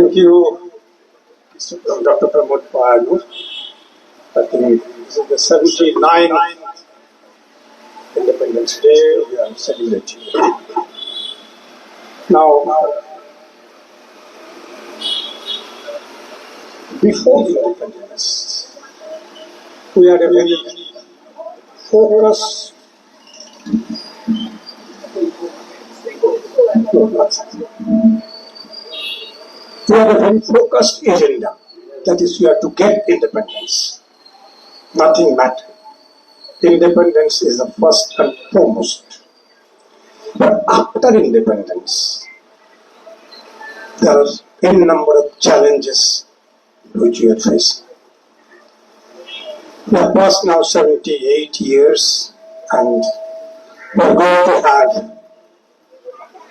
Thank you, Dr. Pramod Padu. I think this is the 79th Independence Day we are celebrating. Now, before the independence, we had a very focused agenda. That is, we have to get independence. Nothing mattered. Independence is the first and foremost. But after independence, there are a number of challenges which we are facing. We have passed now 78 years and we are going to have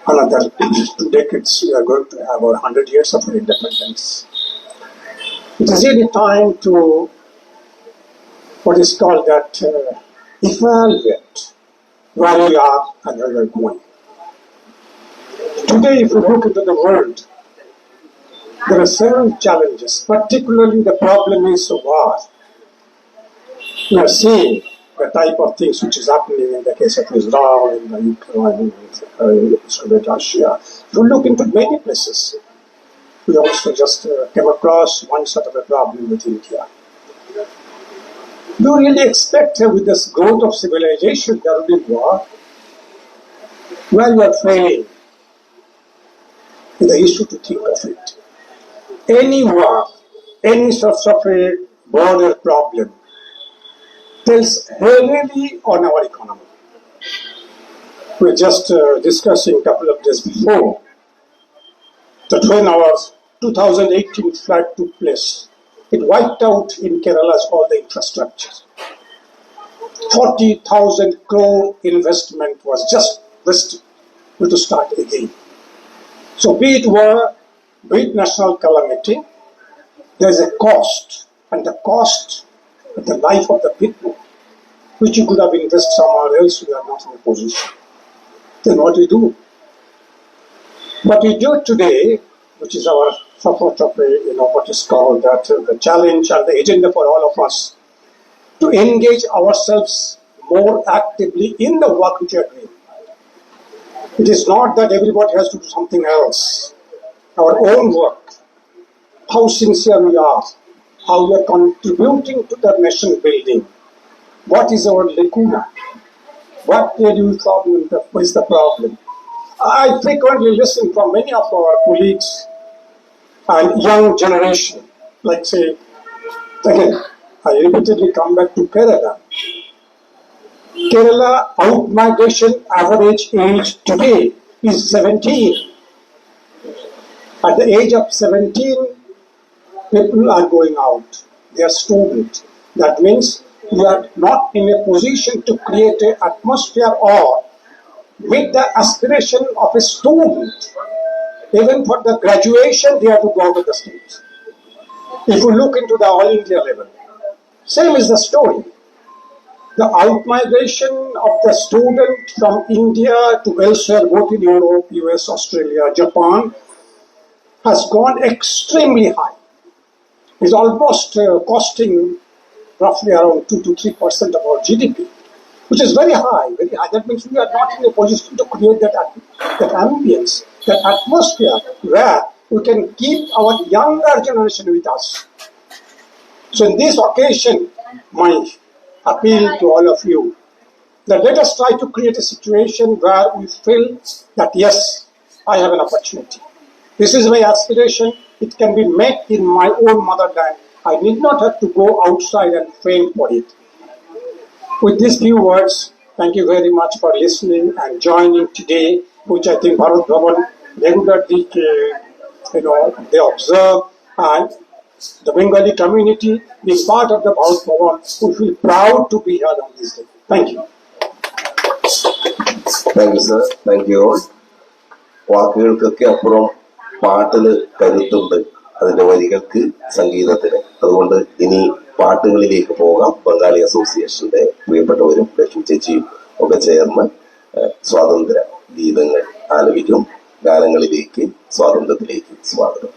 another 2 decades. We are going to have our 100 years of independence. It is really time to what is called that evaluate where we are and where we are going. Today, if you look into the world, there are several challenges, particularly the problem is war. We are seeing the type of things which is happening in the case of Israel, in the Ukraine, in Russia. If you look into many places, we also just came across one sort of a problem with India. Do you really expect with this growth of civilization there will be war? Well, you are failing in the issue to think of it. Any war, any sort of a border problem tells heavily on our economy. We were just discussing a couple of days before that when our 2018 flood took place, it wiped out in Kerala's all the infrastructure. 40,000 crore investment was just wasted to start again. So be it war, be it national calamity, there is a cost, and the cost of the life of the people, which you could have invested somewhere else, we are not in a position. Then what we do? What we do today, which is our support of what is called that the challenge and the agenda for all of us, to engage ourselves more actively in the work which we are doing. It is not that everybody has to do something else. Our own work, how sincere we are, how we are contributing to the nation building. What is our lacuna? What is the problem? I frequently listen from many of our colleagues and young generation, like say, again, I repeatedly come back to Kerala. Kerala out-migration average age today is 17. At the age of 17, people are going out. They are students. That means you are not in a position to create an atmosphere or meet the aspiration of a student. Even for the graduation, they have to go to the states. If you look into the all India level, same is the story. The out-migration of the student from India to elsewhere, both in Europe, US, Australia, Japan, has gone extremely high. It's almost costing roughly around 2 to 3% of our GDP, which is very high, very high. That means we are not in a position to create that ambience, that atmosphere where we can keep our younger generation with us. So in this occasion, my appeal to all of you, that let us try to create a situation where we feel that yes, I have an opportunity. This is my aspiration. It can be met in my own motherland. I need not have to go outside and faint for it. With these few words, thank you very much for listening and joining today, which I think Bharat Bhavan regularly, they observe, and the Bengali community being part of the Bharat Bhavan will feel proud to be here on this day. Thank you. Thank you, sir. Thank you all. വാക്കുകൾക്കൊക്കെ അപ്പുറം പാട്ടില് കരുത്തുണ്ട്, അതിന്റെ വരികൾക്ക്, സംഗീതത്തിന്. അതുകൊണ്ട് ഇനി പാട്ടുകളിലേക്ക് പോകാം. ബംഗാളി അസോസിയേഷന്റെ പ്രിയപ്പെട്ടവരും ലക്ഷ്മി ചേച്ചിയും ഒക്കെ ചേർന്ന് സ്വാതന്ത്ര്യ ഗീതങ്ങൾ ആലപിക്കും. ഗാനങ്ങളിലേക്ക്, സ്വാതന്ത്ര്യത്തിലേക്ക് സ്വാഗതം.